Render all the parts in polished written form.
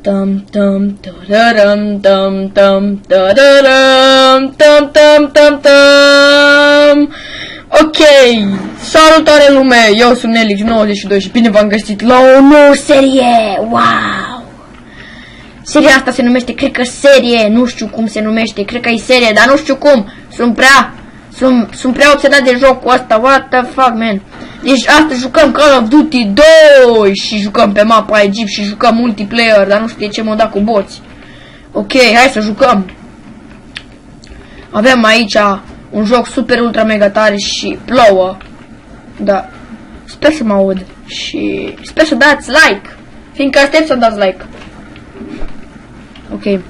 Tam tam tararam tam tam tararam tam tam tam tam. Ok, salutare lume, eu sunt Nelix92 și bine v-am găsit la o nouă serie. Wow! Seria asta se numește, cred că serie, nu știu cum se numește, cred că e serie, dar nu știu cum. Sunt prea obsedat de jocul ăsta, what the fuck, man. Deci astăzi jucăm Call of Duty 2 și jucăm pe mapa Egipt și jucăm multiplayer, dar nu știu de ce m-am dat cu boți. Ok, hai să jucăm. Avem aici un joc super ultra mega tare și plouă. Da. Sper să mă aud și sper să dați like, fiindcă aștept să dați like. Ok.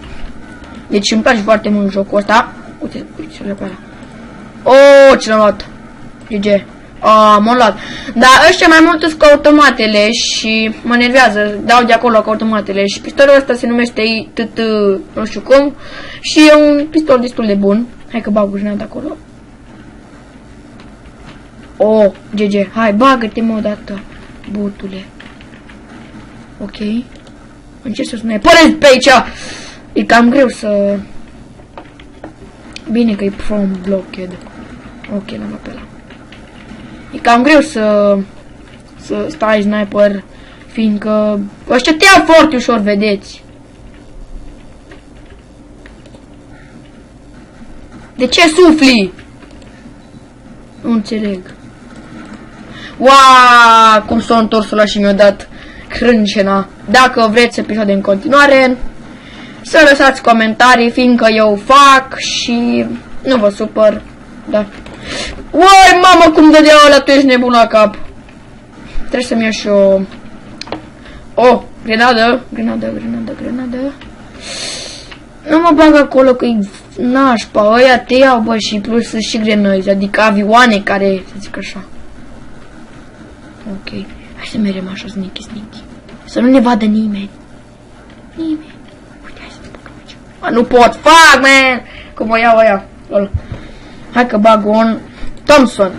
Deci îmi place foarte mult jocul ăsta. Uite ce-l pe ăla. Oh, ce l-am luat. GG. M-am luat. Dar ăștia mai mult sunt cu automatele și mă nervează. Dau de acolo cu automatele și pistolul ăsta se numește TT, nu știu cum. Și e un pistol destul de bun. Hai că bag grenada acolo. Oh, GG. Hai, bagă-te mă odată, butule. Ok. Încerc să sniperez pe aici. E cam greu să... Bine că e from blocked. Ok, l-am luat pe ăla. E cam greu să stai sniper, fiindcă ăștia te iau foarte ușor, vedeți. De ce sufli? Nu înțeleg. Uaaaa, cum s-a întors ăla și mi-a dat crâncena. Dacă vreți episoade în continuare, să lăsați comentarii, fiindcă eu fac și nu vă supăr. Da. Uai, mamă, cum dădea ăla, tu ești nebun la cap. Trebuie să-mi iau și o... Oh, grenadă. Nu mă bag acolo că-i nașpa. Ăia te iau, bă, și plus și grenăzi, adică avioane care, să zic așa. Ok, hai să mergem așa, sneaky. Să nu ne vadă nimeni. Uite, hai să ne băgăm aici. Nu pot, fuck, man! Cum o iau ăia. Hai că bag un Thompson.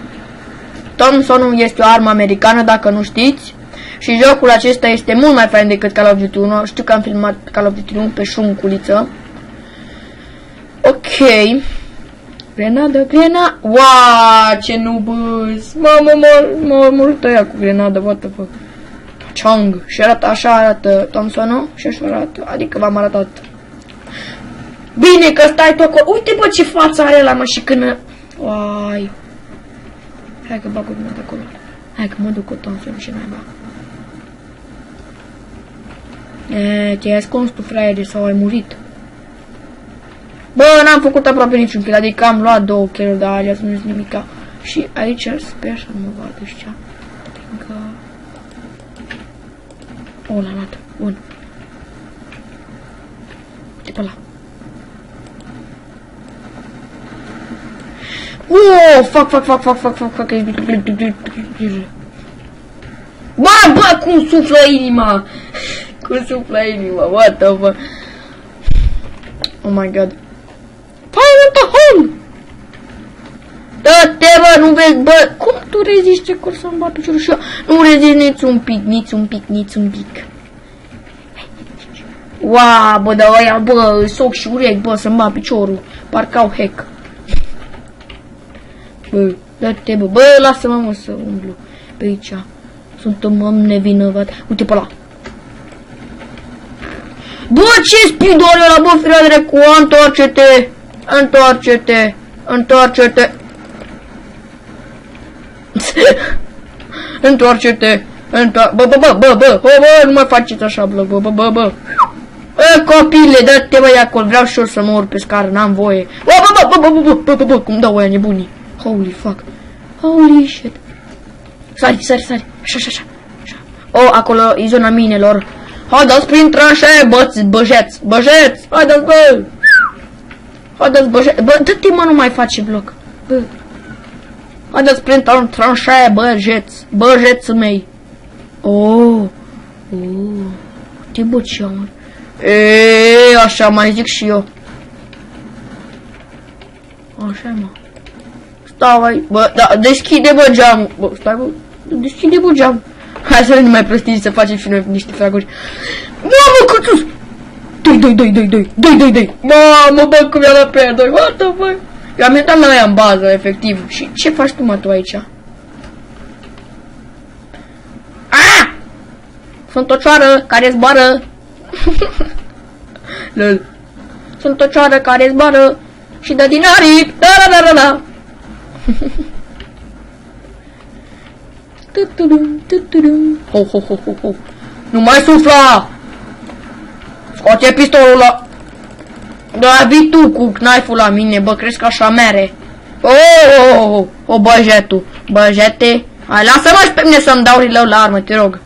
Thompsonul este o armă americană, dacă nu știți. Și jocul acesta este mult mai fain decât Call of Duty 1. Știu că am filmat Call of Duty 1 pe șunculiță. Ok. Grenada. Wow, ce nubâs. Mamă, mă tăia cu grenada, what the fuck. Chang. Și arată, așa arată Thompsonul. Și așa arată, adică v-am arătat. Bine că stai tu acolo. Uite, bă, ce față are ăla, mă, și când... Uai. Hai că bag o grenadă acolo. Hai că mă duc cu Thompson și naiba. Te-ai ascuns tu, fraiere, sau ai murit? Bă, n-am făcut aproape niciun kill, adică am luat 2 kill-uri, dar alea nu sunt nimica. Și aici sper să nu mă vadă ăștia. Fiindcă... O, l-am luat. Bun. Uite pe ăla. Oh, fuck. Bă, cum suflă inima. What the fuck. Oh my god. Fire at the home. Dă-te, bă, nu vezi, bă. Cum tu reziști ce cor să-mi bat piciorul și eu? Nu reziști nici un pic. Wow, bă, dar ăia, bă, soc și urechi, bă, să-mi bat piciorul. Parcă au hack. Bă, dă-te, bă, lasă-mă, mă, să umblu pe aici. Sunt un om nevinovat. Uite pe ăla. Bă, ce speed-ul ăla, bă, firea cu întoarce-te. Bă, nu mai faceți așa, bă. Bă, copile, dă-te, bă, acolo, vreau și eu să mă urc pe scară, n-am voie. Bă, cum dau ăia nebunii. Holy fuck. Holy shit. Sari. Așa. Oh, acolo e zona minelor. Haideți prin tranșee, băjeți. Haideți, bă. Bă, dă-te, mă, nu mai faci bloc. Bă. Haideți prin tranșee, băjeți mei. Oh. Te băcea, mă. Așa mai zic și eu. Așa, mă. Stai, bă, da, deschide, bă, geamul. Bă, stai, bă, deschide, bă, geamul. Hai să nu mai prostiți să facem și noi niște fraguri. Mamă, cât sus! Dă-i. Mamă, bă, cum i-a dat pe aia, doi. What the fuck? Eu am intrat la aia în bază, efectiv. Și ce faci tu, mă, tu aici? Ah! Sunt o cioară care zboară. Lol. Sunt o cioară care zboară și dă din aripi. Da. Ho. Nu mai sufla! Scoate pistolul ăla! Da, vii tu cu knife-ul la mine, bă, crezi că așa mere? Oh, băjetul. Băjete. Hai, lasă-mă și pe mine să-mi dau reload la armă, te rog.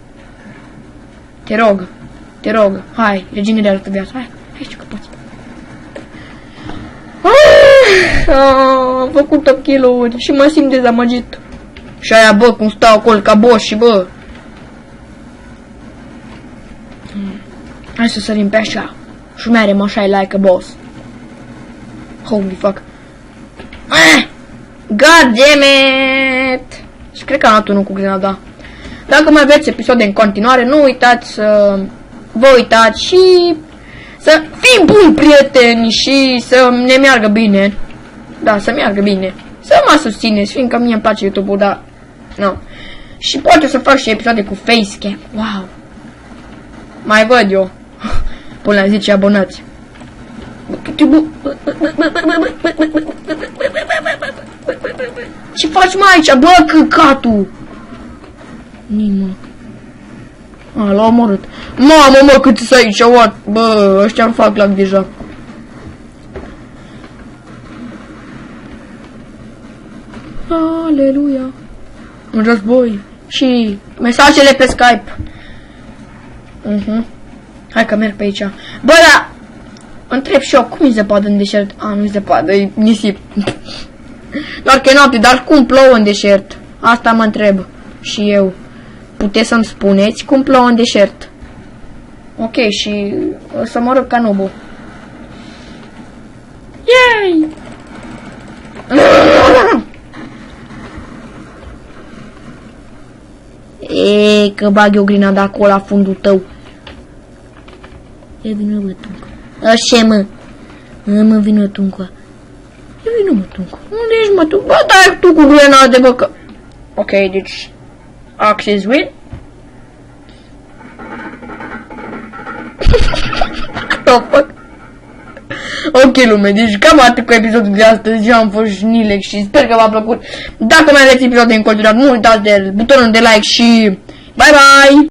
Te rog. Hai, regenerează-te viața. Hai, ce că poți. Am făcut top kill-uri și mă simt dezamăgit. Și aia, bă, cum stau acolo ca boss și, bă. Hai să sărim pe așa. Șumerem așa like a boss. Holy fuck. God damn it! Și cred că am luat unul cu grenada. Dacă mai vreți episoade în continuare, nu uitați să vă uitați și să fim buni prieteni și să ne meargă bine. Da, să meargă bine. Să mă susțineți, fiindcă mie îmi place YouTube-ul, dar nu. Și poate să fac și episoade cu facecam. Wow. Mai văd eu. Până la 10 abonați. Ce faci mai aici, bă, căcatul? Nimă. L-a omorât. Mamă, mă, cât sunt aici, what? Bă, ăștia îmi fac lac deja. Aleluia. Un război. Și mesajele pe Skype. Hai că merg pe aici. Bă, da, întreb și eu, cum e zăpadă în deșert? Nu-i zăpadă, e nisip. Doar că e noapte, dar cum plouă în deșert? Asta mă întreb. Și eu. Puteți să-mi spuneți cum plouă în deșert? Ok, și o să mă rog ca nubul. Yay! E, că bag eu grenada acolo la fundul tău. E vină, bă, tuncă. Așa, mă. Mă, vină, tuncă. E vină, mă, tuncă. Unde ești, mă, tuncă? Bă, dai tu cu grenade, bă, că... Ok, deci... Access win. Ok, lume, deci cam atât cu episodul de astăzi. Eu am fost Nilec și sper că v-a plăcut. Dacă mai aveți episoade în continuare, nu uitați de butonul de like și bye bye!